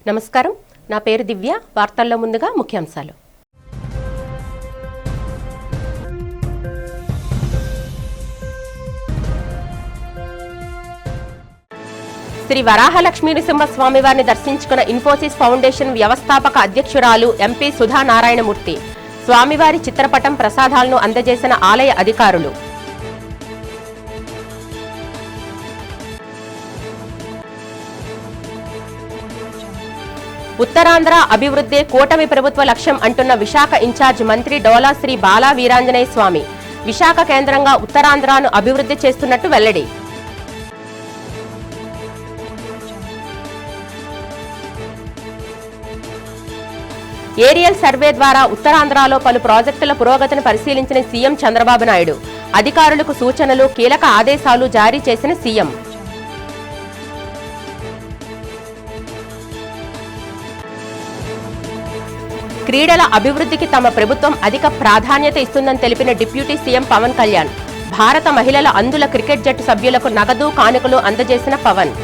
నమస్కారం, నా పేరు దివ్య. వార్తల్లో ముందుగా ముఖ్యాంశాలు. శ్రీ వరాహలక్ష్మీ నృసింహస్వామి వారిని దర్శించుకున్న ఇన్ఫోసిస్ ఫౌండేషన్ వ్యవస్థాపక అధ్యక్షురాలు ఎంపీ సుధా నారాయణమూర్తి. స్వామివారి చిత్రపటం ప్రసాదాలను అందజేసిన ఆలయ అధికారులు. ఉత్తరాంధ్ర అభివృద్ధే కూటమి ప్రభుత్వ లక్ష్యం అంటున్న విశాఖ ఇన్ఛార్జ్ మంత్రి డోలా శ్రీ బాలా వీరాంజనేయ స్వామి. విశాఖ కేంద్రంగా ఉత్తరాంధ్రను అభివృద్ధి చేస్తున్నట్టు వెల్లడి. ఏరియల్ సర్వే ద్వారా ఉత్తరాంధ్రలో పలు ప్రాజెక్టుల పురోగతిని పరిశీలించిన సీఎం చంద్రబాబు నాయుడు. అధికారులకు సూచనలు, కీలక ఆదేశాలు జారీ చేసిన సీఎం. క్రీడల అభివృద్ధికి తమ ప్రభుత్వం అధిక ప్రాధాన్యత ఇస్తుందని తెలిపిన డిప్యూటీ సీఎం పవన్ కళ్యాణ్. భారత మహిళల అందుల క్రికెట్ జట్టు సభ్యులకు నగదు, కానుకలు అందజేసిన పవన్.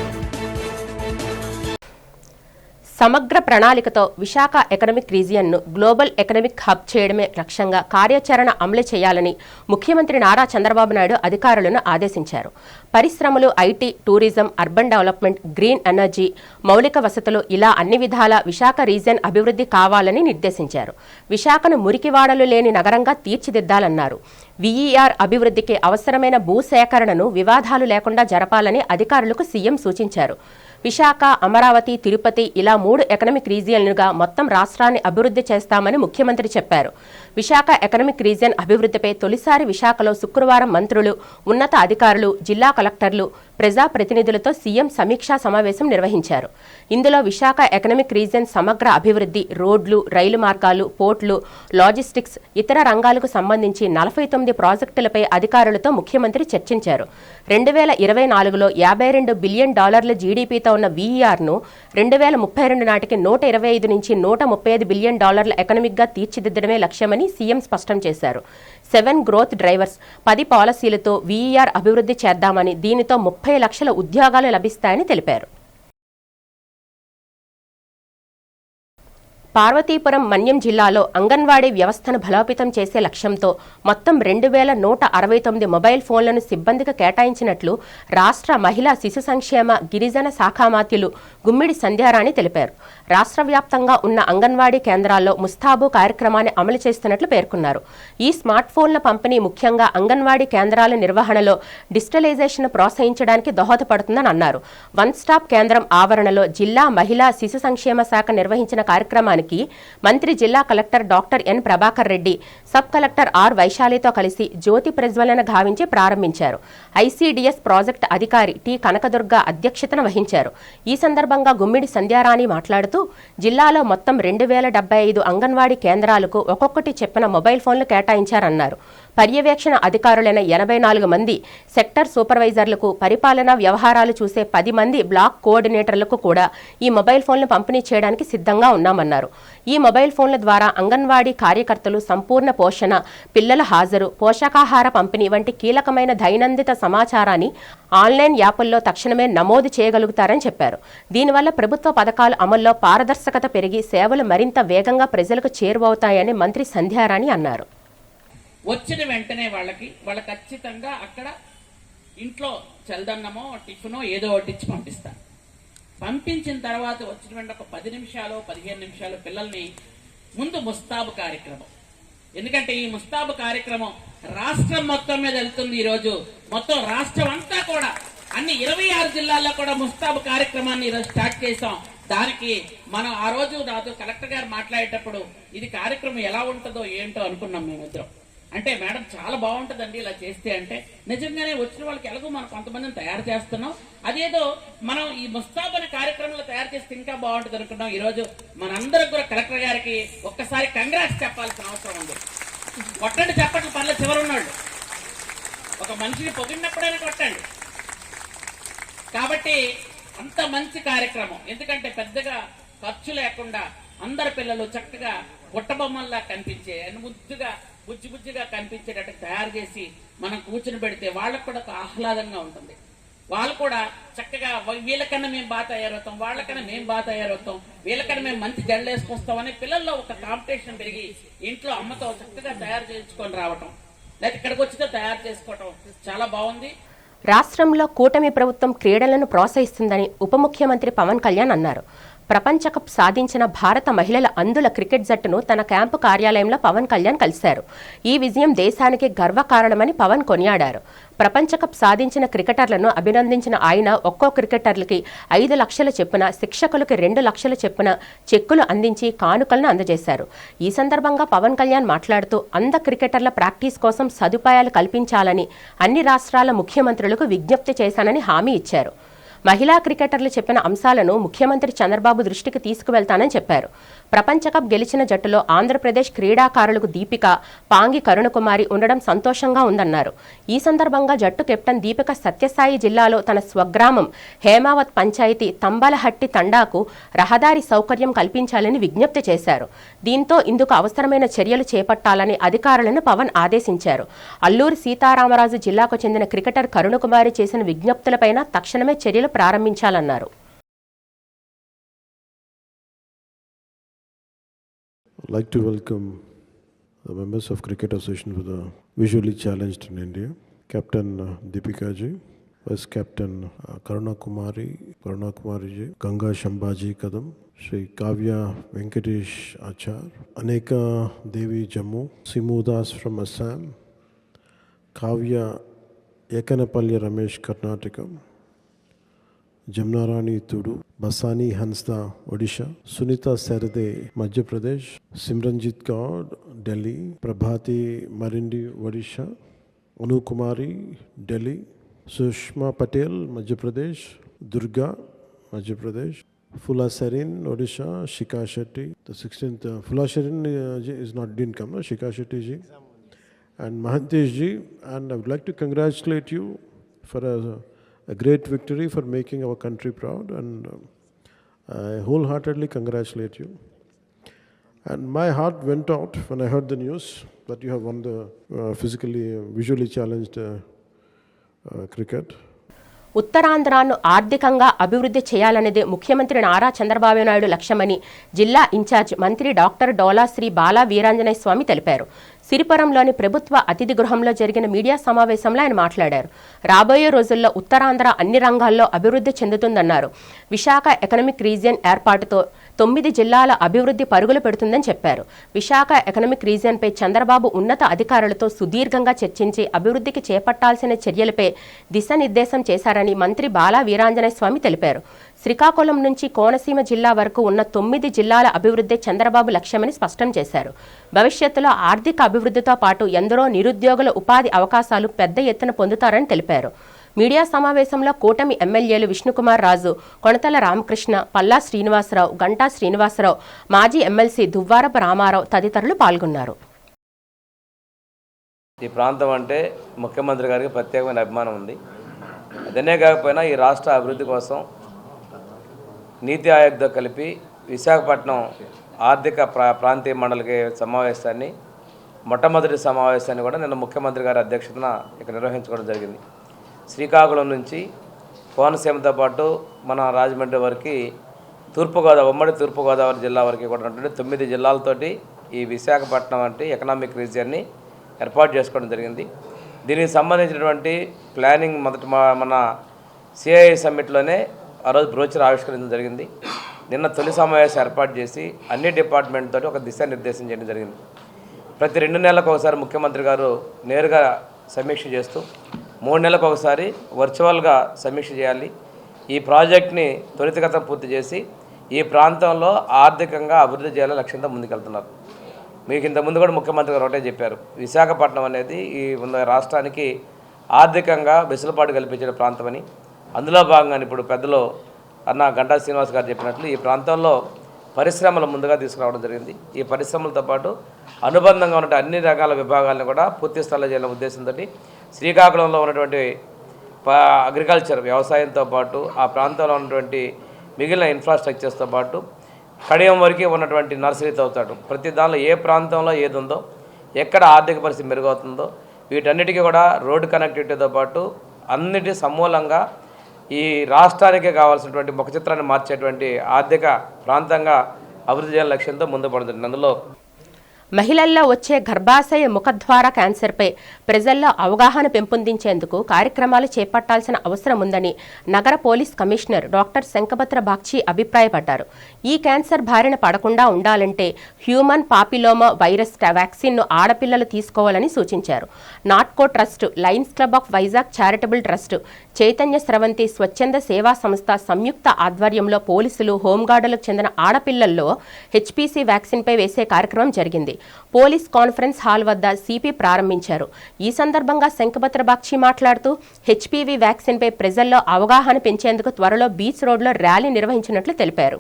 సమగ్ర ప్రణాళికతో విశాఖ ఎకనామిక్ రీజియన్ను గ్లోబల్ ఎకనామిక్ హబ్ చేయడమే లక్ష్యంగా కార్యాచరణ అమలు చేయాలని ముఖ్యమంత్రి నారా చంద్రబాబు నాయుడు అధికారులను ఆదేశించారు. పరిశ్రమలు, IT, tourism, urban development, green energy, మౌలిక వసతులు ఇలా అన్ని విధాల విశాఖ రీజియన్ అభివృద్ధి కావాలని నిర్దేశించారు. విశాఖను మురికివాడలు లేని నగరంగా తీర్చిదిద్దాలన్నారు. వీఈఆర్ అభివృద్ధికి అవసరమైన భూసేకరణను వివాదాలు లేకుండా జరపాలని అధికారులకు సీఎం సూచించారు. విశాఖ, అమరావతి, తిరుపతి ఇలా 3 ఎకనామిక్ రీజియన్లుగా మొత్తం రాష్ట్రాన్ని అభివృద్ధి చేస్తామని ముఖ్యమంత్రి చెప్పారు. విశాఖ ఎకనామిక్ రీజియన్ అభివృద్ధిపై తొలిసారి విశాఖలో శుక్రవారం మంత్రులు, ఉన్నత అధికారులు, జిల్లా కలెక్టర్లు, ప్రజాప్రతినిధులతో సీఎం సమీక్షా సమావేశం నిర్వహించారు. ఇందులో విశాఖ ఎకనామిక్ రీజియన్ సమగ్ర అభివృద్ధి, రోడ్లు, రైలు మార్గాలు, పోర్టులు, లాజిస్టిక్స్, ఇతర రంగాలకు సంబంధించి 49 ప్రాజెక్టులపై అధికారులతో ముఖ్యమంత్రి చర్చించారు. 2024లో $52 బిలియన్ జీడీపీతో ఉన్న వీఈఆర్ను 2032 నాటికి 125 నుంచి 135 బిలియన్ ఎకనామిక్గా తీర్చిదిద్దడమే లక్ష్యమని సీఎం స్పష్టం చేశారు. 7 గ్రోత్ డ్రైవర్స్, 10 పాలసీలతో వీఈఆర్ అభివృద్ధి చేద్దామని, దీనితో 30 లక్షల ఉద్యోగాలు లభిస్తాయని తెలిపారు. పార్వతీపురం, మన్యం జిల్లాలో అంగన్వాడీ వ్యవస్థను బలోపేతం చేసే లక్ష్యంతో మొత్తం 2169 మొబైల్ ఫోన్లను సిబ్బందికి కేటాయించినట్లు రాష్ట్ర మహిళా శిశు సంక్షేమ గిరిజన శాఖామాత్యులు గుమ్మిడి సంధ్యారాణి తెలిపారు. రాష్ట్ర వ్యాప్తంగా ఉన్న అంగన్వాడీ కేంద్రాల్లో ముస్తాబు కార్యక్రమాన్ని అమలు చేస్తున్నట్లు పేర్కొన్నారు. ఈ స్మార్ట్ ఫోన్ల పంపిణీ ముఖ్యంగా అంగన్వాడీ కేంద్రాల నిర్వహణలో డిజిటలైజేషన్ ప్రోత్సహించడానికి దోహదపడుతుందని అన్నారు. వన్ స్టాప్ కేంద్రం ఆవరణలో జిల్లా మహిళా శిశు సంక్షేమ శాఖ నిర్వహించిన కార్యక్రమానికి మంత్రి, జిల్లా collector doctor N Prabhakar Reddy, sub collector R వైశాలితో కలిసి జ్యోతి ప్రజ్వలన గావించి ప్రారంభించారు. ఐసీడీఎస్ ప్రాజెక్టు అధికారి టి కనకదుర్గ అధ్యక్షతన వహించారు. ఈ సందర్భంగా గుమ్మిడి సంధ్యారాణి మాట్లాడుతూ జిల్లాలో మొత్తం 2075 అంగన్వాడీ కేంద్రాలకు ఒక్కొక్కటి చెప్పిన మొబైల్ ఫోన్లు కేటాయించారన్నారు. పర్యవేక్షణ అధికారులైన 84 మంది, సెక్టర్ సూపర్వైజర్లకు, పరిపాలనా వ్యవహారాలు చూసే 10 మంది బ్లాక్ కోఆర్డినేటర్లకు కూడా ఈ మొబైల్ ఫోన్లు పంపిణీ చేయడానికి సిద్ధంగా ఉన్నామన్నారు. ఈ మొబైల్ ఫోన్ల ద్వారా అంగన్వాడీ కార్యకర్తలు సంపూర్ణ పోషణ, పిల్లల హాజరు, పోషకాహార పంపిణీ వంటి కీలకమైన దైనందిన సమాచారాన్ని ఆన్లైన్ యాపుల్లో తక్షణమే నమోదు చేయగలుగుతారని చెప్పారు. దీనివల్ల ప్రభుత్వ పథకాల అమల్లో పారదర్శకత పెరిగి సేవలు మరింత వేగంగా ప్రజలకు చేరువవుతాయని మంత్రి సంధ్యారాణి అన్నారు. వచ్చిన వెంటనే వాళ్ళ ఖచ్చితంగా అక్కడ ఇంట్లో చల్దన్నమో టిఫినో ఏదో ఒకటి ఇచ్చి పంపిస్తాను. పంపించిన తర్వాత వచ్చిన వెంటనే ఒక 10 నిమిషాలు 15 నిమిషాలు పిల్లల్ని ముందు ముస్తాబు కార్యక్రమం. ఎందుకంటే ఈ ముస్తాబు కార్యక్రమం రాష్ట్రం మొత్తం మీద వెళ్తుంది. ఈరోజు మొత్తం రాష్ట్రం అంతా కూడా అన్ని 26 జిల్లాల్లో కూడా ముస్తాబు కార్యక్రమాన్ని ఈరోజు స్టార్ట్ చేశాం. దానికి మనం ఆ రోజు నాతో కలెక్టర్ గారు మాట్లాడేటప్పుడు ఇది కార్యక్రమం ఎలా ఉంటుందో ఏంటో అనుకున్నాం మేమిద్దరం. అంటే మేడం చాలా బాగుంటుందండి ఇలా చేస్తే. అంటే నిజంగానే వచ్చిన వాళ్ళకి ఎలాగో మనం కొంతమందిని తయారు చేస్తున్నాం. అదేదో మనం ఈ ముస్తాబ్ అనే కార్యక్రమంలో తయారు చేస్తే ఇంకా బాగుంటుంది అనుకున్నాం. ఈరోజు మనందరికి కూడా కలెక్టర్ గారికి ఒక్కసారి కంగ్రాట్స్ చెప్పాల్సిన అవసరం ఉంది. కొట్టండి, చెప్పట్లు పర్లేదు, చివరున్నాడు. ఒక మనిషిని పొగిడినప్పుడైనా కొట్టండి. కాబట్టి అంత మంచి కార్యక్రమం. ఎందుకంటే పెద్దగా ఖర్చు లేకుండా అందరి పిల్లలు చక్కగా బుట్టబొమ్మల్లా కనిపించే, ముద్దుగా బుజ్జిగా కనిపించేటట్టు తయారు చేసి మనం కూర్చుని పెడితే వాళ్ళకు కూడా ఒక ఆహ్లాదంగా ఉంటుంది. వాళ్ళు కూడా చక్కగా వీళ్ళకన్నా మేము బాగా తయారవుతాం, వాళ్ళకన్నా మేము బాగా తయారవుతాం, వీళ్ళకన్నా మేము మంచి జడలు వేసుకొస్తామని పిల్లల్లో ఒక కాంపిటీషన్ పెరిగి ఇంట్లో అమ్మతో చక్కగా తయారు చేయించుకొని రావటం, లేకపోతే ఇక్కడికి వచ్చితే తయారు చేసుకోవటం చాలా బాగుంది. రాష్ట్రంలో కూటమి ప్రభుత్వం క్రీడలను ప్రోత్సహిస్తుందని ఉప ముఖ్యమంత్రి పవన్ కళ్యాణ్ అన్నారు. ప్రపంచ కప్ సాధించిన భారత మహిళల అందుల క్రికెట్ జట్టును తన క్యాంపు కార్యాలయంలో పవన్ కళ్యాణ్ కలిశారు. ఈ విజయం దేశానికి గర్వకారణమని పవన్ కొనియాడారు. ప్రపంచ కప్ సాధించిన క్రికెటర్లను అభినందించిన ఆయన ఒక్కో క్రికెటర్లకి 5 లక్షల చెప్పున, శిక్షకులకి 2 లక్షల చెప్పున చెక్కులు అందించి కానుకలను అందజేశారు. ఈ సందర్భంగా పవన్ కళ్యాణ్ మాట్లాడుతూ అంధ క్రికెటర్ల ప్రాక్టీస్ కోసం సదుపాయాలు కల్పించాలని అన్ని రాష్ట్రాల ముఖ్యమంత్రులకు విజ్ఞప్తి చేశానని హామీ ఇచ్చారు. మహిళా క్రికెటర్లు చెప్పిన అంశాలను ముఖ్యమంత్రి చంద్రబాబు దృష్టికి తీసుకువెళ్తానని చెప్పారు. ప్రపంచ కప్ గెలిచిన జట్టులో ఆంధ్రప్రదేశ్ క్రీడాకారులకు దీపిక, పాంగి కరుణకుమారి ఉండడం సంతోషంగా ఉందన్నారు. ఈ సందర్భంగా జట్టు కెప్టెన్ దీపిక సత్యసాయి జిల్లాలో తన స్వగ్రామం హేమావత్ పంచాయతీ తంబలహట్టి తండాకు రహదారి సౌకర్యం కల్పించాలని విజ్ఞప్తి చేశారు. దీంతో ఇందుకు అవసరమైన చర్యలు చేపట్టాలని అధికారులను పవన్ ఆదేశించారు. అల్లూరి సీతారామరాజు జిల్లాకు చెందిన క్రికెటర్ కరుణకుమారి చేసిన విజ్ఞప్తులపైన తక్షణమే చర్యలు ప్రారంభించాలన్నారు. I'd like to welcome the members of Cricket Association for the Visually Challenged in India, Captain Deepika ji, Vice Captain Karuna Kumari ji, Ganga Shambaji Kadam, Shri Kavya Venkatesh Achar, Aneka Devi Jammu, Simu Das from Assam, Kavya Ekanapalli Ramesh Karnataka, Jamnarani Tudu, Basani Hansda Odisha, Sunita Sarade Madhya Pradesh, Simranjit Kaur Delhi, Prabhati Marindi Odisha, Anu Kumari Delhi, Sushma Patel Madhya Pradesh, Durga Madhya Pradesh, Fula Sarin Odisha, Shika Shetty, the 16th Fula Sarin didn't come, no? Shika Shetty ji and Mahantesh ji, and I would like to congratulate you for a great victory, for making our country proud, and I wholeheartedly congratulate you. And my heart went out when I heard the news that you have won the visually challenged cricket. ఉత్తరాంధ్రను ఆర్థికంగా అభివృద్ధి చేయాలనేదే ముఖ్యమంత్రి నారా చంద్రబాబు నాయుడు లక్ష్యమని జిల్లా incharge మంత్రి doctor డోలా శ్రీ బాలా వీరాంజనేయ స్వామి తెలిపారు. సిరిపురంలోని ప్రభుత్వ అతిథి గృహంలో జరిగిన మీడియా సమావేశంలో ఆయన మాట్లాడారు. రాబోయే రోజుల్లో ఉత్తరాంధ్ర అన్ని రంగాల్లో అభివృద్ధి చెందుతుందన్నారు. విశాఖ ఎకనామిక్ రీజియన్ ఏర్పాటుతో 9 జిల్లాల అభివృద్ధి పరుగులు పెడుతుందని చెప్పారు. విశాఖ ఎకనామిక్ రీజియన్పై చంద్రబాబు ఉన్నత అధికారులతో సుదీర్ఘంగా చర్చించి అభివృద్ధికి చేపట్టాల్సిన చర్యలపై దిశానిర్దేశం చేశారని మంత్రి బాలా వీరాంజనేయ స్వామి తెలిపారు. శ్రీకాకుళం నుంచి కోనసీమ జిల్లా వరకు ఉన్న 9 జిల్లాల అభివృద్ధి చంద్రబాబు లక్ష్యమని స్పష్టం చేశారు. భవిష్యత్తులో ఆర్థిక అభివృద్ధితో పాటు ఎందరో నిరుద్యోగుల ఉపాధి అవకాశాలు పెద్ద ఎత్తున పొందుతారని తెలిపారు. మీడియా సమావేశంలో కూటమి ఎమ్మెల్యేలు విష్ణుకుమార్ రాజు, కొణతల రామకృష్ణ, పల్లా శ్రీనివాసరావు, గంటా శ్రీనివాసరావు, మాజీ ఎమ్మెల్సీ దువ్వారపు రామారావు తదితరులు పాల్గొన్నారు. ఈ ప్రాంతం అంటే ముఖ్యమంత్రి గారికి ప్రత్యేకమైన అభిమానం ఉంది. అదనే కాకపోయినా ఈ రాష్ట్ర అభివృద్ధి కోసం నీతి ఆయోగ్తో కలిపి విశాఖపట్నం ఆర్థిక ప్రాంతీయ మండలికి సమావేశాన్ని, మొట్టమొదటి సమావేశాన్ని కూడా నిన్న ముఖ్యమంత్రి గారి అధ్యక్షతన ఇక్కడ నిర్వహించుకోవడం జరిగింది. శ్రీకాకుళం నుంచి కోనసీమతో పాటు మన రాజమండ్రి వరకు ఉమ్మడి తూర్పుగోదావరి జిల్లా వరకు కూడా ఉన్నటువంటి 9 జిల్లాలతోటి ఈ విశాఖపట్నం వంటి ఎకనామిక్ రీజియన్ని ఏర్పాటు చేసుకోవడం జరిగింది. దీనికి సంబంధించినటువంటి ప్లానింగ్ మన సిఐఐ సమ్మిట్లోనే ఆ రోజు బ్రోచర్ ఆవిష్కరించడం జరిగింది. నిన్న తొలి సమావేశం ఏర్పాటు చేసి అన్ని డిపార్ట్మెంట్ తోటి ఒక దిశానిర్దేశం చేయడం జరిగింది. ప్రతి 2 నెలలకు ఒకసారి ముఖ్యమంత్రి గారు నేరుగా సమీక్ష చేస్తూ 3 నెలలకు ఒకసారి వర్చువల్గా సమీక్ష చేయాలి. ఈ ప్రాజెక్ట్ని త్వరితగతం పూర్తి చేసి ఈ ప్రాంతంలో ఆర్థికంగా అభివృద్ధి చేయాలని లక్ష్యంతో ముందుకెళ్తున్నారు. మీకు ఇంతకుముందు కూడా ముఖ్యమంత్రి గారు ఒకటే చెప్పారు, విశాఖపట్నం అనేది ఈ రాష్ట్రానికి ఆర్థికంగా వెసులుబాటు కల్పించిన ప్రాంతమని. అందులో భాగంగా ఇప్పుడు పెద్దలు అన్న గంటా శ్రీనివాస్ గారు చెప్పినట్లు ఈ ప్రాంతంలో పరిశ్రమలు ముందుగా తీసుకురావడం జరిగింది. ఈ పరిశ్రమలతో పాటు అనుబంధంగా ఉన్న అన్ని రకాల విభాగాలను కూడా పూర్తి స్థాయిలో చేయాలనే ఉద్దేశంతో శ్రీకాకుళంలో ఉన్నటువంటి అగ్రికల్చర్ వ్యవసాయంతో పాటు ఆ ప్రాంతంలో ఉన్నటువంటి మిగిలిన ఇన్ఫ్రాస్ట్రక్చర్స్తో పాటు కడియం వరకు ఉన్నటువంటి నర్సరీతో పాటు ప్రతి దానిలో ఏ ప్రాంతంలో ఏది ఉందో, ఎక్కడ ఆర్థిక పరిస్థితి మెరుగవుతుందో వీటన్నిటికీ కూడా రోడ్డు కనెక్టివిటీతో పాటు అన్నిటి సమూలంగా ఈ రాష్ట్రానికి కావాల్సినటువంటి ముఖ చిత్రాన్ని మార్చేటువంటి ఆర్థిక ప్రాంతంగా అభివృద్ధి చేయాలని లక్ష్యంతో ముందు పడుతుంది. అందులో మహిళల్లో వచ్చే గర్భాశయ ముఖద్వార క్యాన్సర్పై ప్రజల్లో అవగాహన పెంపొందించేందుకు కార్యక్రమాలు చేపట్టాల్సిన అవసరం ఉందని నగర police commissioner doctor Shankhabhadra Bagchi అభిప్రాయపడ్డారు. ఈ క్యాన్సర్ బారిన పడకుండా ఉండాలంటే హ్యూమన్ పాపిలోమా వైరస్ వ్యాక్సిన్ను ఆడపిల్లలు తీసుకోవాలని సూచించారు. Natco trust, Lions club of Vizag charitable trust, Chaitanya Sravanthi స్వచ్ఛంద సేవా సంస్థ సంయుక్త ఆధ్వర్యంలో పోలీసులు, హోంగార్డులకు చెందిన ఆడపిల్లల్లో హెచ్పీసీ వ్యాక్సిన్పై వేసే కార్యక్రమం జరిగింది. పోలీస్ కాన్ఫరెన్స్ హాల్ వద్ద సిపి ప్రారంభించారు. ఈ సందర్భంగా శంఖభద్ర బాగ్చి మాట్లాడుతూ హెచ్పీవీ వ్యాక్సిన్పై ప్రజల్లో అవగాహన పెంచేందుకు త్వరలో బీచ్ రోడ్లో ర్యాలీ నిర్వహించినట్లు తెలిపారు.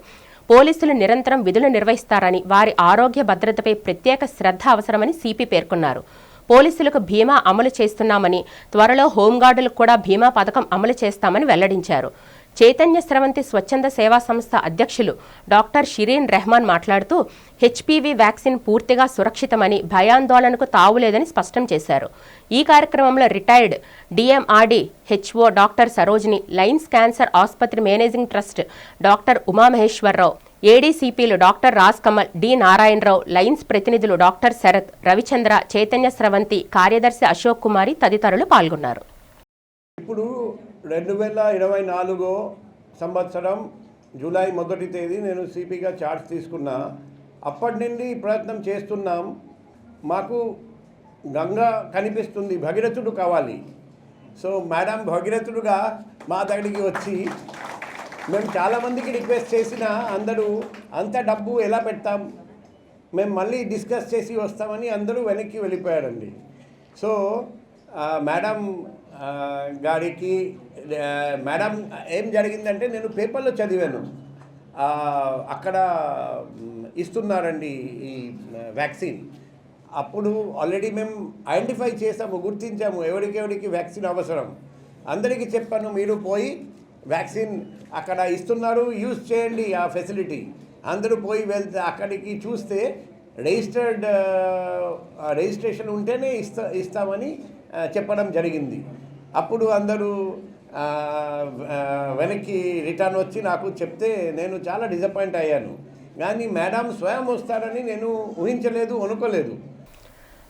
పోలీసులు నిరంతరం విధులు నిర్వహిస్తారని, వారి ఆరోగ్య భద్రతపై ప్రత్యేక శ్రద్ధ అవసరమని సిపి పేర్కొన్నారు. పోలీసులకు బీమా అమలు చేస్తున్నామని, త్వరలో హోంగార్డులకు కూడా బీమా పథకం అమలు చేస్తామని వెల్లడించారు. చైతన్య స్రవంతి స్వచ్ఛంద సేవా సంస్థ అధ్యక్షులు డాక్టర్ షిరీన్ రెహమాన్ మాట్లాడుతూ హెచ్పీవీ వ్యాక్సిన్ పూర్తిగా సురక్షితమని, భయాందోళనకు తావులేదని స్పష్టం చేశారు. ఈ కార్యక్రమంలో retired DMRD HO doctor Sarojini, Lions cancer ఆసుపత్రి మేనేజింగ్ ట్రస్ట్ డాక్టర్ ఉమామహేశ్వరరావు, ఏడీసీపీలు doctor Raj Kamal, D Narayanarao, Lions ప్రతినిధులు డాక్టర్ శరత్, రవిచంద్ర, చైతన్య స్రవంతి కార్యదర్శి అశోక్ కుమారి తదితరులు పాల్గొన్నారు. ఇప్పుడు 2024 సంవత్సరం జూలై 1వ తేదీ నేను సిపిగా ఛార్జ్ తీసుకున్నా. అప్పటి నుండి ప్రయత్నం చేస్తున్నాం. మాకు గంగా కనిపిస్తుంది, భగీరథుడు కావాలి. సో మేడం భగీరథుడుగా మా దగ్గరికి వచ్చి మేము చాలామందికి రిక్వెస్ట్ చేసిన అందరూ అంత డబ్బు ఎలా పెడతాం, మేము మళ్ళీ డిస్కస్ చేసి వస్తామని అందరూ వెనక్కి వెళ్ళిపోయారండి. సో మేడం గారికి మేడం ఏం జరిగిందంటే నేను పేపర్లో చదివాను, అక్కడ ఇస్తున్నారండి ఈ వ్యాక్సిన్. అప్పుడు ఆల్రెడీ మేము ఐడెంటిఫై చేసాము, గుర్తించాము ఎవరికి వ్యాక్సిన్ అవసరం. అందరికీ చెప్పాను, మీరు పోయి వ్యాక్సిన్ అక్కడ ఇస్తున్నారు, యూజ్ చేయండి ఆ ఫెసిలిటీ. అందరూ పోయి వెళ్తే అక్కడికి చూస్తే రిజిస్ట్రేషన్ ఉంటేనే ఇస్తామని చెప్పడం జరిగింది. అప్పుడు అందరూ వెనక్కి రిటర్న్ వచ్చి నాకు చెప్తే నేను చాలా డిసప్పాయింట్ అయ్యాను. కానీ మేడం స్వయం వస్తారని నేను ఊహించలేదు, అనుకోలేదు.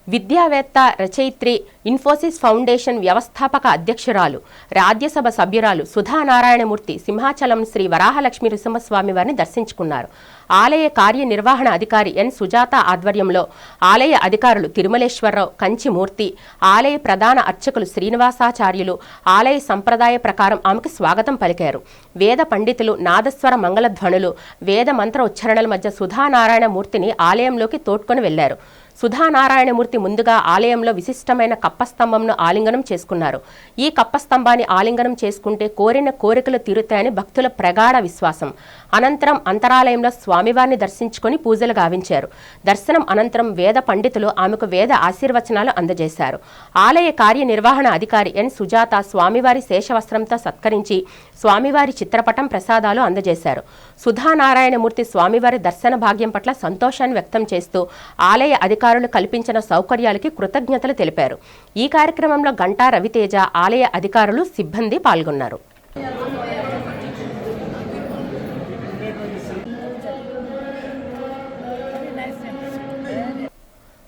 విద్యావేత్త, రచయిత్రి, ఇన్ఫోసిస్ ఫౌండేషన్ వ్యవస్థాపక అధ్యక్షురాలు, రాజ్యసభ సభ్యురాలు సుధానారాయణమూర్తి సింహాచలం శ్రీ వరాహలక్ష్మి నృసింహస్వామి వారిని దర్శించుకున్నారు. ఆలయ కార్యనిర్వహణ అధికారి ఎన్ సుజాత ఆధ్వర్యంలో ఆలయ అధికారులు తిరుమలేశ్వరరావు, కంచిమూర్తి, ఆలయ ప్రధాన అర్చకులు శ్రీనివాసాచార్యులు ఆలయ సంప్రదాయ ప్రకారం ఆమెకు స్వాగతం పలికారు. వేద పండితులు, నాదస్వర మంగళధ్వనులు, వేద మంత్ర ఉచ్చారణల మధ్య సుధానారాయణమూర్తిని ఆలయంలోకి తోడ్కొని వెళ్లారు. సుధానారాయణమూర్తి ముందుగా ఆలయంలో విశిష్టమైన కప్పస్తంభంను ఆలింగనం చేసుకున్నారు. ఈ కప్పస్తంభాన్ని ఆలింగనం చేసుకుంటే కోరిన కోరికలు తీరుతాయని భక్తుల ప్రగాఢ విశ్వాసం. అనంతరం అంతరాలయంలో స్వామివారిని దర్శించుకుని పూజలు గావించారు. దర్శనం అనంతరం వేద పండితులు ఆమెకు వేద ఆశీర్వచనాలు అందజేశారు. ఆలయ కార్యనిర్వహణ అధికారి ఎన్ సుజాత స్వామివారి శేషవస్త్రంతో సత్కరించి స్వామివారి చిత్రపటం, ప్రసాదాలు అందజేశారు. సుధానారాయణమూర్తి స్వామివారి దర్శన భాగ్యం పట్ల సంతోషాన్ని వ్యక్తం చేస్తూ ఆలయ అధికారులు కల్పించిన సౌకర్యాలకి కృతజ్ఞతలు తెలిపారు. ఈ కార్యక్రమంలో గంటా రవితేజ, ఆలయ అధికారులు, సిబ్బంది పాల్గొన్నారు.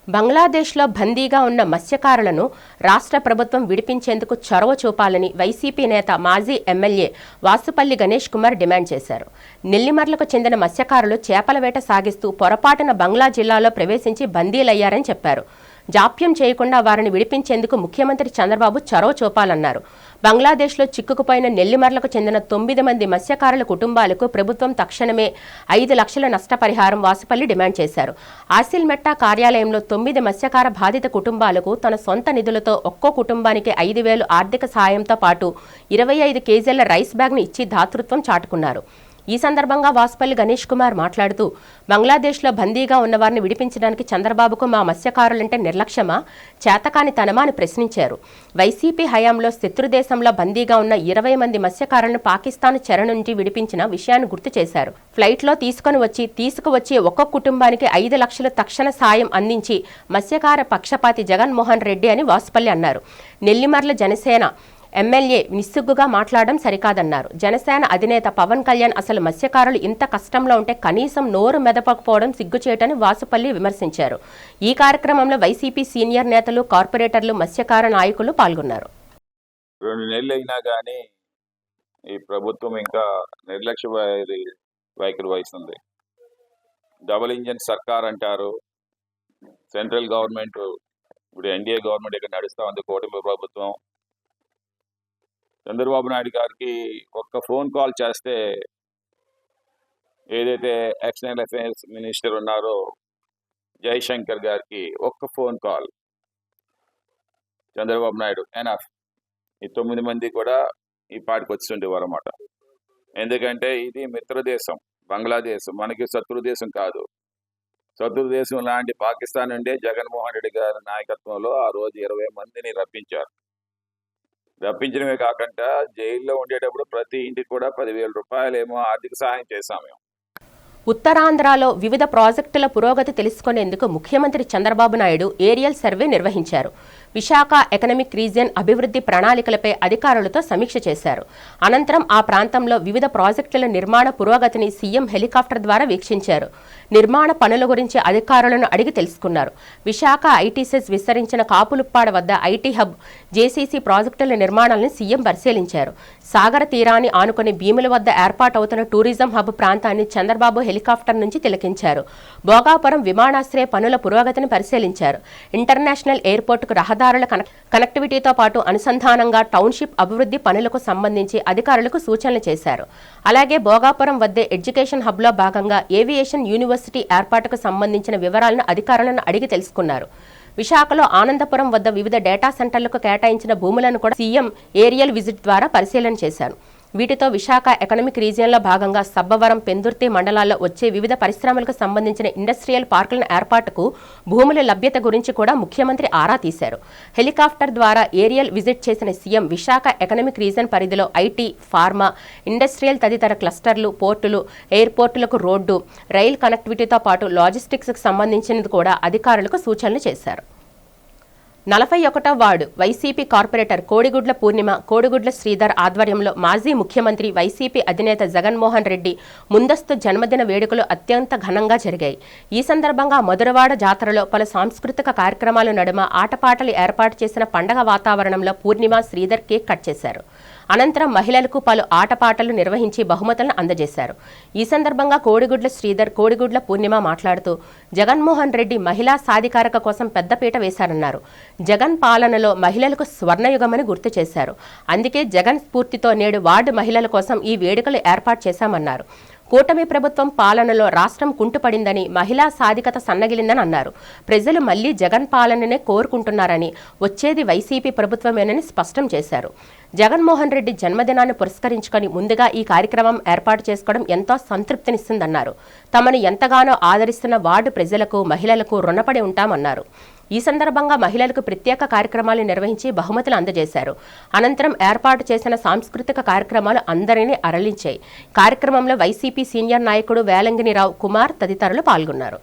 బంగ్లాదేశ్లో బందీగా ఉన్న మత్స్యకారులను రాష్ట్ర ప్రభుత్వం విడిపించేందుకు చొరవ చూపాలని వైసీపీ నేత, మాజీ ఎమ్మెల్యే వాసుపల్లి గణేష్ కుమార్ డిమాండ్ చేశారు. నెల్లిమర్లకు చెందిన మత్స్యకారులు చేపల వేట సాగిస్తూ పొరపాటున బంగ్లా జిల్లాలో ప్రవేశించి బందీలయ్యారని చెప్పారు. జాప్యం చేయకుండా వారిని విడిపించేందుకు ముఖ్యమంత్రి చంద్రబాబు చొరవ చూపాలన్నారు. బంగ్లాదేశ్లో చిక్కుకుపోయిన నెల్లిమర్లకు చెందిన 9 మంది మత్స్యకారుల కుటుంబాలకు ప్రభుత్వం తక్షణమే 5 లక్షల నష్టపరిహారం వాసుపల్లి డిమాండ్ చేశారు. ఆసిల్మెట్టా కార్యాలయంలో 9 మత్స్యకార బాధిత కుటుంబాలకు తన సొంత నిధులతో ఒక్కో కుటుంబానికి 5,000 ఆర్థిక సాయంతో పాటు 25 కేజీల రైస్ బ్యాగ్ను ఇచ్చి దాతృత్వం చాటుకున్నారు. ఈ సందర్భంగా వాసుపల్లి గణేష్ కుమార్ మాట్లాడుతూ బంగ్లాదేశ్లో బందీగా ఉన్న వారిని విడిపించడానికి చంద్రబాబుకు మా మత్స్యకారులంటే నిర్లక్ష్యమా, చేతకానితనమా అని ప్రశ్నించారు. వైసీపీ హయాంలో శత్రుదేశంలో బందీగా ఉన్న 20 మంది మత్స్యకారులను పాకిస్తాన్ చెర నుంచి విడిపించిన విషయాన్ని గుర్తు చేశారు. ఫ్లైట్లో తీసుకువచ్చి ఒక్కొక్క కుటుంబానికి 5 లక్షలు తక్షణ సాయం అందించి మత్స్యకార పక్షపాతి జగన్మోహన్ రెడ్డి అని వాసుపల్లి అన్నారు. నెల్లిమర్ల జనసేన ఎమ్మెల్యే నిస్సిగ్గుగా మాట్లాడడం సరికాదన్నారు. జనసేన అధినేత పవన్ కళ్యాణ్ అసలు మత్స్యకారులు ఇంత కష్టంలో ఉంటే కనీసం నోరు మెదపకపోవడం సిగ్గుచేటని వాసుపల్లి విమర్శించారు. ఈ కార్యక్రమంలో వైసీపీ సీనియర్ నేతలు, కార్పొరేటర్లు, మత్స్యకార నాయకులు పాల్గొన్నారు. 2 నెలలు అయినా కానీ ఈ ప్రభుత్వం ఇంకా నిర్లక్ష్య వైఖరి వహిస్తుంది. డబుల్ ఇంజన్ సర్కార్ అంటారు. సెంట్రల్ గవర్నమెంట్ ఇప్పుడు ఎన్డీఏ గవర్నమెంట్ ఇక్కడ నడుస్తూ ఉంది, కూటమి ప్రభుత్వం. చంద్రబాబు నాయుడు గారికి ఒక్క ఫోన్ కాల్ చేస్తే ఏదైతే ఎక్స్టర్నల్ అఫైర్స్ మినిస్టర్ ఉన్నారో జయశంకర్ గారికి ఒక్క phone call Chandrababu Naidu enough. ఈ 9 మంది కూడా ఈ పాటికి వచ్చిండేవారు అన్నమాట. ఎందుకంటే ఇది మిత్రదేశం బంగ్లాదేశ్, మనకి శత్రు దేశం కాదు. శత్రు దేశం లాంటి పాకిస్తాన్ నుండే జగన్మోహన్ రెడ్డి గారి నాయకత్వంలో ఆ రోజు 20 మందిని రప్పించారు. రప్పించడమే కాకుండా జైల్లో ఉండేటప్పుడు ప్రతి ఇంటికి కూడా 10,000 రూపాయలు ఏమో ఆర్థిక సహాయం చేశాం మేము. ఉత్తరాంధ్రలో వివిధ ప్రాజెక్టుల పురోగతి తెలుసుకునేందుకు ముఖ్యమంత్రి చంద్రబాబు నాయుడు ఏరియల్ సర్వే నిర్వహించారు. విశాఖ ఎకనామిక్ రీజియన్ అభివృద్ధి ప్రణాళికలపై అధికారులతో సమీక్ష చేశారు. అనంతరం ఆ ప్రాంతంలో వివిధ ప్రాజెక్టుల నిర్మాణ పురోగతిని సీఎం హెలికాప్టర్ ద్వారా వీక్షించారు. నిర్మాణ పనుల గురించి అధికారులను అడిగి తెలుసుకున్నారు. విశాఖ ఐటీసెస్ విస్తరించిన కాపులుప్పాడ వద్ద ఐటీ హబ్, జేసీసీ ప్రాజెక్టుల నిర్మాణాలను సీఎం పరిశీలించారు. సాగర తీరాన్ని ఆనుకుని భీముల వద్ద ఏర్పాటవుతున్న టూరిజం హబ్ ప్రాంతాన్ని చంద్రబాబు హెలికాప్టర్ నుంచి తిలకించారు. భోగాపురం విమానాశ్రయ పనుల పురోగతిని పరిశీలించారు. ఇంటర్నేషనల్ ఎయిర్పోర్టుకు రహదారుల కనెక్టివిటీతో పాటు అనుసంధానంగా టౌన్షిప్ అభివృద్ధి పనులకు సంబంధించి అధికారులకు సూచనలు చేశారు. అలాగే భోగాపురం వద్ద ఎడ్యుకేషన్ హబ్లో భాగంగా ఏవియేషన్ యూనివర్సిటీ ఏర్పాటుకు సంబంధించిన వివరాలను అధికారులను అడిగి తెలుసుకున్నారు. విశాఖలో ఆనందపురం వద్ద వివిధ డేటా సెంటర్లకు కేటాయించిన భూములను కూడా సీఎం ఏరియల్ విజిట్ ద్వారా పరిశీలన చేశారు. వీటితో విశాఖ ఎకనామిక్ రీజియన్లో భాగంగా సబ్బవరం, పెందుర్తి మండలాల్లో వచ్చే వివిధ పరిశ్రమలకు సంబంధించిన ఇండస్ట్రియల్ పార్కుల ఏర్పాటుకు భూముల లభ్యత గురించి కూడా ముఖ్యమంత్రి ఆరా తీశారు. హెలికాప్టర్ ద్వారా ఏరియల్ విజిట్ చేసిన సీఎం విశాఖ ఎకనామిక్ రీజియన్ పరిధిలో ఐటీ, ఫార్మా, ఇండస్ట్రియల్ తదితర క్లస్టర్లు, పోర్టులు, ఎయిర్పోర్టులకు రోడ్డు, రైల్ కనెక్టివిటీతో పాటు లాజిస్టిక్స్కు సంబంధించినది కూడా అధికారులకు సూచనలు చేశారు. 41వ వార్డు వైసీపీ కార్పొరేటర్ కోడిగుడ్ల పూర్ణిమ, కోడిగుడ్ల శ్రీధర్ ఆధ్వర్యంలో మాజీ ముఖ్యమంత్రి వైసీపీ అధినేత జగన్మోహన్ రెడ్డి ముందస్తు జన్మదిన వేడుకలు అత్యంత ఘనంగా జరిగాయి. ఈ సందర్భంగా మధురవాడ జాతరలో పలు సాంస్కృతిక కార్యక్రమాల నడుమ ఆటపాటలు ఏర్పాటు చేసిన పండగ వాతావరణంలో పూర్ణిమ, శ్రీధర్ కేక్ కట్ చేశారు. అనంతరం మహిళలకు పలు ఆటపాటలు నిర్వహించి బహుమతులను అందజేశారు. ఈ సందర్భంగా కోడిగుడ్ల శ్రీధర్, కోడిగుడ్ల పూర్ణిమ మాట్లాడుతూ జగన్మోహన్ రెడ్డి మహిళా సాధికారత కోసం పెద్దపీట వేశారన్నారు. జగన్ పాలనలో మహిళలకు స్వర్ణయుగమని గుర్తు చేశారు. అందుకే జగన్ స్ఫూర్తితో నేడు వార్డు మహిళల కోసం ఈ వేడుకలు ఏర్పాటు చేశామన్నారు. కూటమి ప్రభుత్వం పాలనలో రాష్ట్రం కుంటుపడిందని, మహిళా సాధికత సన్నగిలిందని అన్నారు. ప్రజలు మళ్లీ జగన్ పాలననే కోరుకుంటున్నారని, వచ్చేది వైసీపీ ప్రభుత్వమేనని స్పష్టం చేశారు. జగన్మోహన్ రెడ్డి జన్మదినాన్ని పురస్కరించుకొని ముందుగా ఈ కార్యక్రమం ఏర్పాటు చేసుకోవడం ఎంతో సంతృప్తినిస్తుందన్నారు. తమను ఎంతగానో ఆదరిస్తున్న వార్డు ప్రజలకు, మహిళలకు రుణపడి ఉంటామన్నారు. ఈ సందర్భంగా మహిళలకు ప్రత్యేక కార్యక్రమాలు నిర్వహించి బహుమతులు అందజేశారు. అనంతరం ఏర్పాటు చేసిన సాంస్కృతిక కార్యక్రమాలు అందరినీ అరలించాయి. కార్యక్రమంలో వైసీపీ సీనియర్ నాయకుడు వేలంగినిరావు కుమార్ తదితరులు పాల్గొన్నారు.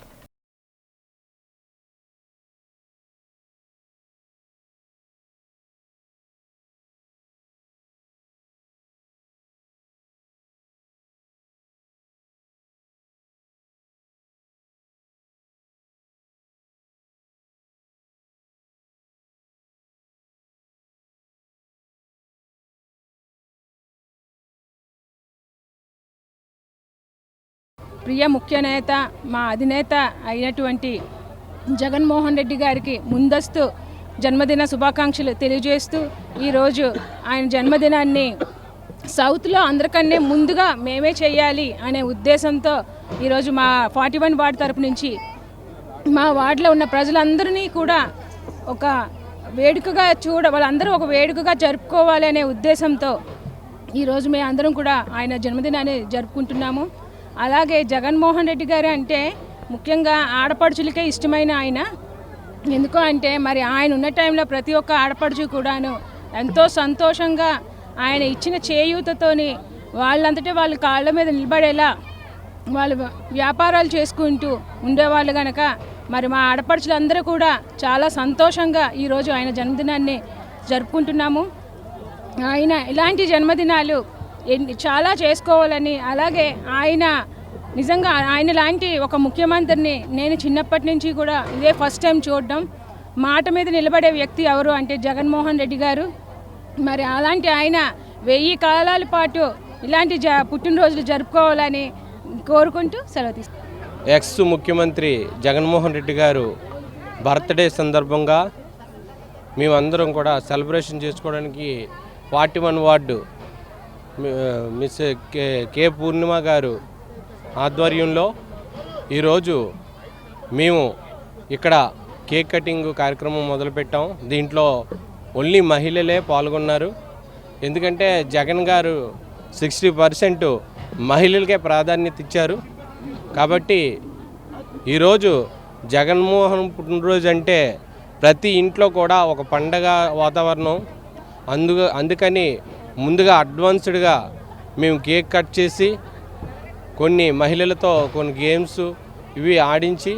ప్రియ ముఖ్య నేత, మా అధినేత అయినటువంటి జగన్మోహన్ రెడ్డి గారికి ముందస్తు జన్మదిన శుభాకాంక్షలు తెలియజేస్తూ ఈరోజు ఆయన జన్మదినాన్ని సౌత్లో అందరికన్నా ముందుగా మేమే చేయాలి అనే ఉద్దేశంతో ఈరోజు మా 41 వార్డు తరపు నుంచి మా వార్డులో ఉన్న ప్రజలందరినీ కూడా ఒక వేడుకగా వాళ్ళందరూ ఒక వేడుకగా జరుపుకోవాలి అనే ఉద్దేశంతో ఈరోజు మేము అందరం కూడా ఆయన జన్మదినాన్ని జరుపుకుంటున్నాము. అలాగే జగన్మోహన్ రెడ్డి గారు అంటే ముఖ్యంగా ఆడపడుచులకే ఇష్టమైన ఆయన. ఎందుకు అంటే మరి ఆయన ఉన్న టైంలో ప్రతి ఒక్క ఆడపడుచు కూడాను ఎంతో సంతోషంగా ఆయన ఇచ్చిన చేయూతతోని వాళ్ళంతటే వాళ్ళ కాళ్ళ మీద నిలబడేలా వాళ్ళు వ్యాపారాలు చేసుకుంటూ ఉండేవాళ్ళు కనుక మరి మా ఆడపడుచులందరూ కూడా చాలా సంతోషంగా ఈరోజు ఆయన జన్మదినాన్ని జరుపుకుంటున్నాము. ఆయన ఇలాంటి జన్మదినాలు చాలా చేసుకోవాలని, అలాగే ఆయన నిజంగా ఆయన లాంటి ఒక ముఖ్యమంత్రిని నేను చిన్నప్పటి నుంచి కూడా ఇదే ఫస్ట్ టైం చూడడం. మాట మీద నిలబడే వ్యక్తి ఎవరు అంటే జగన్మోహన్ రెడ్డి గారు. మరి అలాంటి ఆయన 1000 కాలాల పాటు ఇలాంటి పుట్టినరోజులు జరుపుకోవాలని కోరుకుంటూ సెలవు తీసుకుంటాం. ఎక్స్ ముఖ్యమంత్రి జగన్మోహన్ రెడ్డి గారు బర్త్డే సందర్భంగా మేమందరం కూడా సెలబ్రేషన్ చేసుకోవడానికి 41 వార్డు మిస్ కే పూర్ణిమ గారు ఆధ్వర్యంలో ఈరోజు మేము ఇక్కడ కేక్ కటింగ్ కార్యక్రమం మొదలుపెట్టాం. దీంట్లో ఓన్లీ మహిళలే పాల్గొన్నారు. ఎందుకంటే జగన్ గారు 60% మహిళలకే ప్రాధాన్యత ఇచ్చారు. కాబట్టి ఈరోజు జగన్మోహన్ పుట్టినరోజు అంటే ప్రతి ఇంట్లో కూడా ఒక పండగ వాతావరణం. అందుకని ముందుగా అడ్వాన్స్డ్గా మేము కేక్ కట్ చేసి కొన్ని మహిళలతో కొన్ని గేమ్స్ ఇవి ఆడించి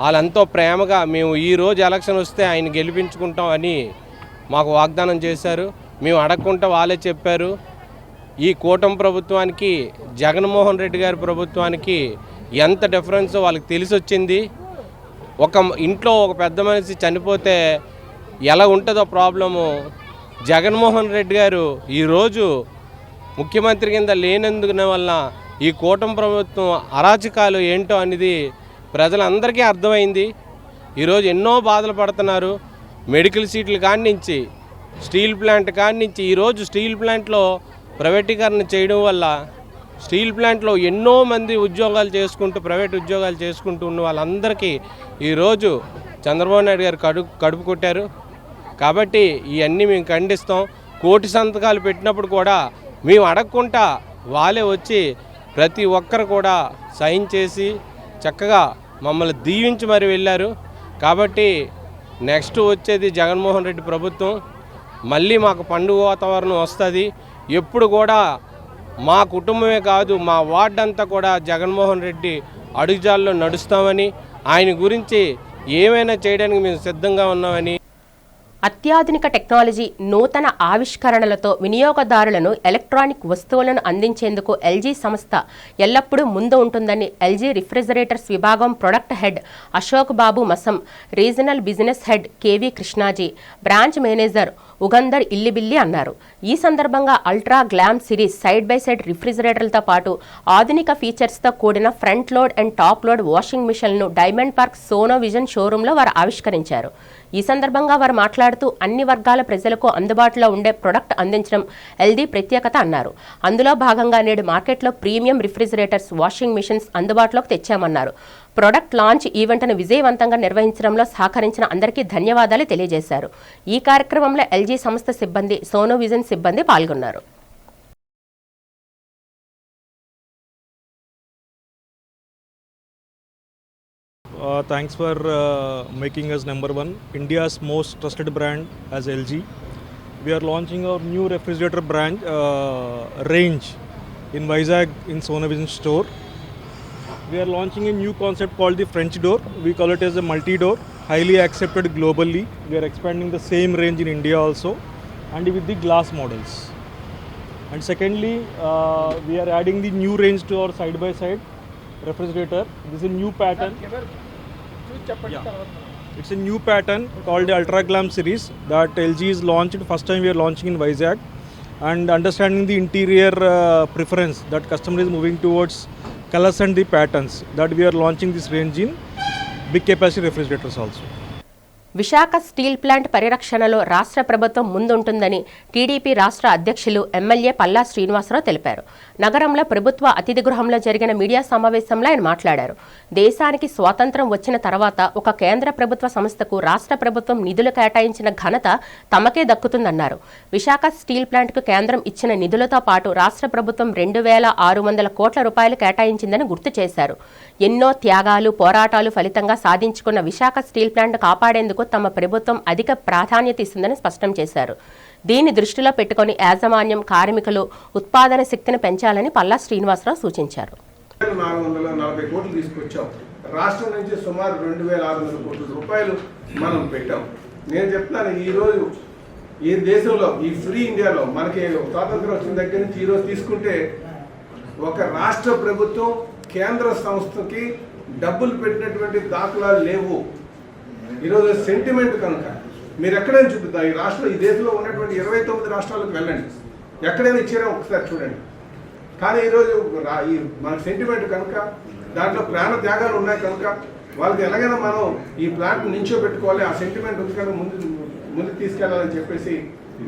వాళ్ళంతో ప్రేమగా మేము ఈరోజు ఎలక్షన్ వస్తే ఆయన గెలిపించుకుంటాం అని మాకు వాగ్దానం చేశారు. మేము అడగకుండా వాళ్ళే చెప్పారు. ఈ కూటమి ప్రభుత్వానికి జగన్మోహన్ రెడ్డి గారి ప్రభుత్వానికి ఎంత డిఫరెన్స్ వాళ్ళకి తెలిసి వచ్చింది. ఒక ఇంట్లో ఒక పెద్ద మనిషి చనిపోతే ఎలా ఉంటుందో ప్రాబ్లము, జగన్మోహన్ రెడ్డి గారు ఈరోజు ముఖ్యమంత్రి కింద లేనందుకు వల్ల ఈ కూటమి ప్రభుత్వం అరాచకాలు ఏంటో అనేది ప్రజలందరికీ అర్థమైంది. ఈరోజు ఎన్నో బాధలు పడుతున్నారు. మెడికల్ సీట్లు కాడి నుంచి స్టీల్ ప్లాంట్ కాడి నుంచి ఈరోజు స్టీల్ ప్లాంట్లో ప్రైవేటీకరణ చేయడం వల్ల స్టీల్ ప్లాంట్లో ఎన్నో మంది ఉద్యోగాలు చేసుకుంటూ ప్రైవేట్ ఉద్యోగాలు చేసుకుంటూ ఉన్న వాళ్ళందరికీ ఈరోజు చంద్రబాబు నాయుడు గారు కడుపు కొట్టారు. కాబట్టి ఇవన్నీ మేము ఖండిస్తాం. కోటి సంతకాలు పెట్టినప్పుడు కూడా మేము అడగకుండా వాళ్ళే వచ్చి ప్రతి ఒక్కరు కూడా సైన్ చేసి చక్కగా మమ్మల్ని దీవించి మరి వెళ్ళారు. కాబట్టి నెక్స్ట్ వచ్చేది జగన్మోహన్ రెడ్డి ప్రభుత్వం. మళ్ళీ మాకు పండుగ వాతావరణం వస్తుంది. ఎప్పుడు కూడా మా కుటుంబమే కాదు మా వార్డ్ అంతా కూడా జగన్మోహన్ రెడ్డి అడుగుజాల్లో నడుస్తామని, ఆయన గురించి ఏమైనా చేయడానికి మేము సిద్ధంగా ఉన్నామని. అత్యాధునిక టెక్నాలజీ, నూతన ఆవిష్కరణలతో వినియోగదారులను ఎలక్ట్రానిక్ వస్తువులను అందించేందుకు ఎల్జీ సంస్థ ఎల్లప్పుడూ ముందు ఉంటుందని ఎల్జీ రిఫ్రిజిరేటర్స్ విభాగం product head Ashok Babu Masam, regional business head KV Krishnaji, branch manager Ugandar Illibilli అన్నారు. ఈ సందర్భంగా ultra glam series side by side రిఫ్రిజిరేటర్లతో పాటు ఆధునిక ఫీచర్స్తో కూడిన front load and top load washing మిషన్లను డైమండ్ పార్క్ సోనో విజన్ షోరూంలో వారు ఆవిష్కరించారు. ఈ సందర్భంగా వారు మాట్లాడుతూ అన్ని వర్గాల ప్రజలకు అందుబాటులో ఉండే ప్రొడక్ట్ అందించడం ఎల్జీ ప్రత్యేకత అన్నారు. అందులో భాగంగా నేడు మార్కెట్లో ప్రీమియం రిఫ్రిజిరేటర్స్, వాషింగ్ మిషన్స్ అందుబాటులోకి తెచ్చామన్నారు. ప్రొడక్ట్ లాంచ్ ఈవెంట్ను విజయవంతంగా నిర్వహించడంలో సహకరించిన అందరికీ ధన్యవాదాలు తెలియజేశారు. ఈ కార్యక్రమంలో ఎల్జీ సంస్థ సిబ్బంది, సోనో విజన్ సిబ్బంది పాల్గొన్నారు. Thanks for making us number one, India's most trusted brand as LG. We are launching our new refrigerator brand range in Vizag in Sona Vision store. We are launching a new concept called the French door. We call it as a multi-door, highly accepted globally. We are expanding the same range in India also, and with the glass models. And secondly, we are adding the new range to our side-by-side refrigerator. This is a new pattern. Yeah. It's a new pattern called the Ultra Glam series that LG is launched. First time we are launching in Vizag, and understanding the interior preference that customer is moving towards colors and the patterns, that we are launching this range in big capacity refrigerators also. Visakha steel plant పరిరక్షణలో రాష్ట్ర ప్రభుత్వం ముందుంటుందని TDP రాష్ట్ర అధ్యక్షులు MLA Palla Srinivasarao తెలిపారు. నగరంలో ప్రభుత్వ అతిథి గృహంలో జరిగిన మీడియా సమావేశంలో ఆయన మాట్లాడారు. దేశానికి స్వాతంత్ర్యం వచ్చిన తర్వాత ఒక కేంద్ర ప్రభుత్వ సంస్థకు రాష్ట్ర ప్రభుత్వం నిధులు కేటాయించిన ఘనత తమకే దక్కుతుందన్నారు. విశాఖ స్టీల్ ప్లాంట్కు కేంద్రం ఇచ్చిన నిధులతో పాటు రాష్ట్ర ప్రభుత్వం 2600 కోట్ల రూపాయలు కేటాయించిందని గుర్తు చేశారు. ఎన్నో త్యాగాలు, పోరాటాలు ఫలితంగా సాధించుకున్న విశాఖ స్టీల్ ప్లాంట్ కాపాడేందుకు తమ ప్రభుత్వం అధిక ప్రాధాన్యత ఇస్తుందని స్పష్టం చేశారు. దీన్ని దృష్టిలో పెట్టుకుని యాజమాన్యం, కార్మికులు ఉత్పాదన శక్తిని పెంచాలని పల్లా శ్రీనివాసరావు సూచించారు. 440 కోట్లు తీసుకొచ్చాం. రాష్ట్రం నుంచి సుమారు 2600 కోట్ల రూపాయలు మనం పెట్టాం. నేను చెప్తున్నాను, ఈరోజు ఈ దేశంలో ఈ ఫ్రీ ఇండియాలో మనకి స్వాతంత్రం వచ్చిన దగ్గర నుంచి ఈరోజు తీసుకుంటే ఒక రాష్ట్ర ప్రభుత్వం కేంద్ర సంస్థకి డబ్బులు పెట్టినటువంటి దాఖలాలు లేవు. ఈరోజు సెంటిమెంట్ కనుక మీరు ఎక్కడైనా చూపిద్దాం, ఈ రాష్ట్రంలో ఈ దేశంలో ఉన్నటువంటి 29 రాష్ట్రాలకు వెళ్ళండి, ఎక్కడైనా ఇచ్చారో ఒకసారి చూడండి. కానీ ఈరోజు ఈ మన సెంటిమెంట్ కనుక దాంట్లో ప్రాణ త్యాగాలు ఉన్నాయి కనుక వాళ్ళకి ఎలాగైనా మనం ఈ ప్లాంట్ నించోబెట్టుకోవాలి, ఆ సెంటిమెంట్ ఉంది కనుక ముందుకు తీసుకెళ్లాలని చెప్పేసి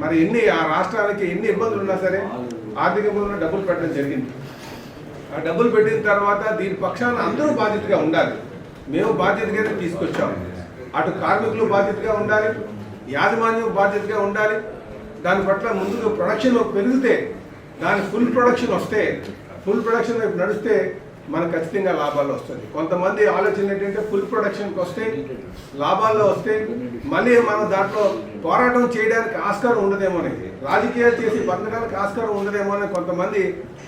మరి ఆ రాష్ట్రానికి ఎన్ని ఇబ్బందులు ఉన్నా సరే ఆర్థిక ఇబ్బందులు డబ్బులు పెట్టడం జరిగింది. ఆ డబ్బులు పెట్టిన తర్వాత దీని పక్షాన అందరూ బాధ్యతగా ఉండాలి. మేము బాధ్యతగానే తీసుకొచ్చాము. అటు కార్మికులు బాధ్యతగా ఉండాలి, యాజమాన్యం బాధ్యతగా ఉండాలి. దాని పట్ల ముందుకు ప్రొడక్షన్ పెరిగితే, దాని ఫుల్ ప్రొడక్షన్ వస్తే, ఫుల్ ప్రొడక్షన్ వైపు నడిస్తే మనకు ఖచ్చితంగా లాభాలు వస్తుంది. కొంతమంది ఆలోచన ఏంటంటే ఫుల్ ప్రొడక్షన్కి వస్తే లాభాల్లో వస్తే మళ్ళీ మనం దాంట్లో పోరాటం చేయడానికి ఆస్కారం ఉండదేమో అనేది, రాజకీయాలు చేసి బతకడానికి ఆస్కారం ఉండదేమో అని కొంతమంది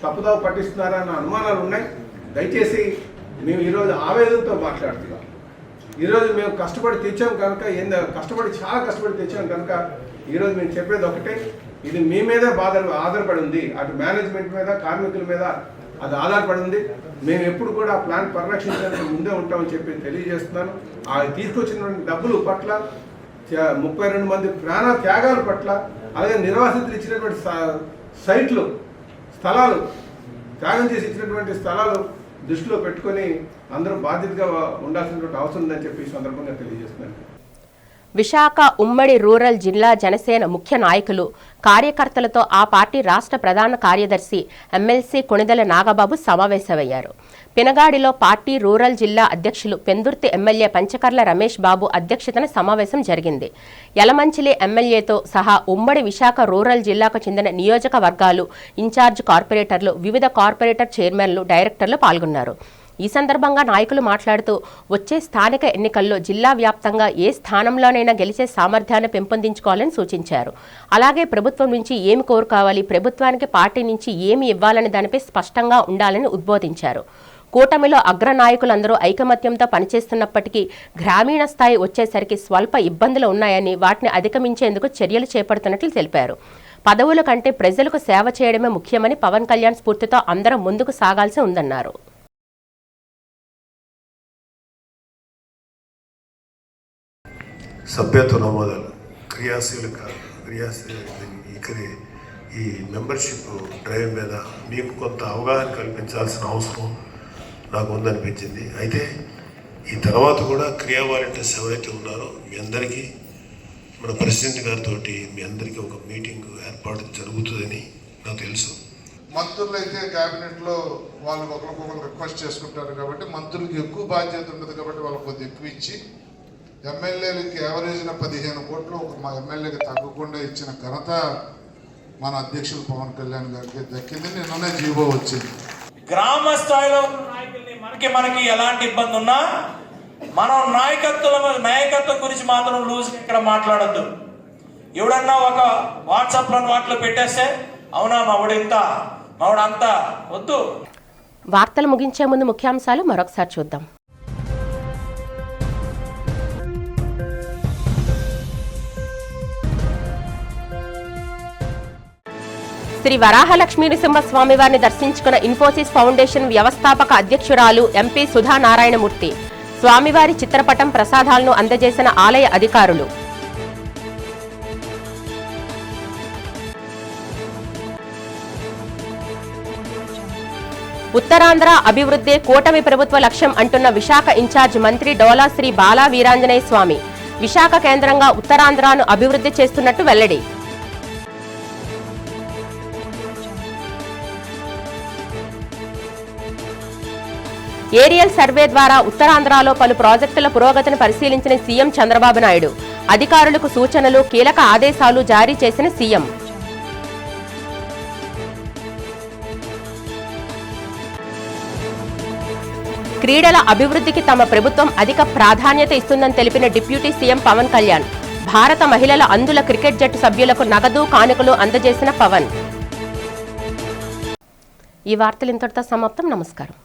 తప్పుదావ పట్టిస్తున్నారన్న అనుమానాలు ఉన్నాయి. దయచేసి మేము ఈరోజు ఆవేదనతో మాట్లాడుతున్నాం. ఈరోజు మేము కష్టపడి తెచ్చాం కనుక చాలా కష్టపడి తెచ్చాం కనుక ఈరోజు మేము చెప్పేది ఒకటే, ఇది మీ మీదే ఆధారపడి ఉంది. అటు మేనేజ్మెంట్ మీద, కార్మికుల మీద అది ఆధారపడి ఉంది. మేము ఎప్పుడు కూడా ప్లాంట్ పరిరక్షించడానికి ముందే ఉంటామని చెప్పి తెలియజేస్తున్నాను. ఆ తీసుకొచ్చినటువంటి డబ్బులు పట్ల, 32 మంది ప్రాణ త్యాగాల పట్ల, అలాగే నిర్వాసితులు ఇచ్చినటువంటి స్థలాలు త్యాగం చేసి ఇచ్చినటువంటి స్థలాలు దృష్టిలో పెట్టుకొని అందరూ బాధ్యతగా ఉండాల్సినటువంటి అవసరం ఉందని చెప్పి ఈ సందర్భంగా తెలియజేస్తున్నాను. విశాఖ ఉమ్మడి రూరల్ జిల్లా జనసేన ముఖ్య నాయకులు, కార్యకర్తలతో ఆ పార్టీ రాష్ట్ర ప్రధాన కార్యదర్శి ఎమ్మెల్సీ కొణిదెల నాగబాబు సమావేశమయ్యారు. పినగాడిలో పార్టీ రూరల్ జిల్లా అధ్యక్షులు పెందుర్తి ఎమ్మెల్యే పంచకర్ల రమేష్ బాబు అధ్యక్షతన సమావేశం జరిగింది. యలమంచిలి ఎమ్మెల్యేతో సహా ఉమ్మడి విశాఖ రూరల్ జిల్లాకు చెందిన నియోజకవర్గాలు ఇన్ఛార్జ్ కార్పొరేటర్లు, వివిధ కార్పొరేటర్ చైర్మన్లు, డైరెక్టర్లు పాల్గొన్నారు. ఈ సందర్భంగా నాయకులు మాట్లాడుతూ వచ్చే స్థానిక ఎన్నికల్లో జిల్లా వ్యాప్తంగా ఏ స్థానంలోనైనా గెలిచే సామర్థ్యాన్ని పెంపొందించుకోవాలని సూచించారు. అలాగే ప్రభుత్వం నుంచి ఏమి కోరుకోవాలి, ప్రభుత్వానికి పార్టీ నుంచి ఏమి ఇవ్వాలనే దానిపై స్పష్టంగా ఉండాలని ఉద్బోధించారు. కూటమిలో అగ్రనాయకులందరూ ఐకమత్యంతో పనిచేస్తున్నప్పటికీ గ్రామీణ స్థాయి వచ్చేసరికి స్వల్ప ఇబ్బందులు ఉన్నాయని, వాటిని అధిగమించేందుకు చర్యలు చేపడుతున్నట్లు తెలిపారు. పదవుల కంటే ప్రజలకు సేవ చేయడమే ముఖ్యమని, పవన్ కళ్యాణ్ స్ఫూర్తితో అందరం ముందుకు సాగాల్సి ఉందన్నారు. సభ్యత్వ నమోదాలు ఈ మెంబర్షిప్ డ్రైవ్ మీద మీకు కొంత అవగాహన కల్పించాల్సిన అవసరం నాకు ఉందనిపించింది. అయితే ఈ తర్వాత కూడా క్రియా వాలంటీర్స్ ఎవరైతే ఉన్నారో మీ అందరికీ మన ప్రెసిడెంట్ గారితో మీ అందరికీ ఒక మీటింగ్ ఏర్పాటు జరుగుతుందని నాకు తెలుసు. మంత్రులు అయితే క్యాబినెట్లో వాళ్ళు ఒకరికొకరు రిక్వెస్ట్ చేసుకుంటారు కాబట్టి మంత్రులకు ఎక్కువ బాధ్యత ఉంటుంది కాబట్టి వాళ్ళకి కొద్దిగా ఎక్కువ ఇచ్చి, ఎమ్మెల్యేలకి యావరేజ్న 15 కోట్లు మా ఎమ్మెల్యేకి తగ్గకుండా ఇచ్చిన ఘనత మన అధ్యక్షులు పవన్ కళ్యాణ్ గారికి దక్కింది. నిన్ననే జీవో వచ్చింది. గ్రామ స్థాయిలో ఉన్న నాయకుల్ని మనకి ఎలాంటి ఇబ్బంది ఉన్నా మనం నాయకత్వం గురించి మాత్రం లూజ్ ఇక్కడ మాట్లాడద్దు. ఎవడన్నా ఒక వాట్సాప్లో వాటిలో పెట్టేస్తే అవునా మావిడంతా వద్దు. వార్తలు ముగించే ముందు ముఖ్యాంశాలు మరొకసారి చూద్దాం. శ్రీ వరాహలక్ష్మీ నృసింహస్వామివారిని దర్శించుకున్న ఇన్ఫోసిస్ ఫౌండేషన్ వ్యవస్థాపక అధ్యక్షురాలు ఎంపీ సుధా నారాయణమూర్తి, స్వామివారి చిత్రపటం, ప్రసాదాలను అందజేసిన ఆలయ అధికారులు. ఉత్తరాంధ్ర అభివృద్ధి కూటమి ప్రభుత్వ లక్ష్యం అంటున్న విశాఖ ఇన్ఛార్జ్ మంత్రి డోలా శ్రీ బాలా వీరాంజనేయ స్వామి, విశాఖ కేంద్రంగా ఉత్తరాంధ్రను అభివృద్ధి చేస్తున్నట్టు వెల్లడి. ఏరియల్ సర్వే ద్వారా ఉత్తరాంధ్రలో పలు ప్రాజెక్టుల పురోగతిని పరిశీలించిన సీఎం చంద్రబాబు నాయుడు, అధికారులకు సూచనలు, కీలక ఆదేశాలు జారీ చేసిన సీఎం. క్రీడల అభివృద్ధికి తమ ప్రభుత్వం అధిక ప్రాధాన్యత ఇస్తుందని తెలిపిన డిప్యూటీ సీఎం పవన్ కళ్యాణ్, భారత మహిళల అందుల క్రికెట్ జట్టు సభ్యులకు నగదు కానుకలు అందజేసిన పవన్. ఈ వార్తలు ఇంతటితో సమాప్తం. నమస్కారం.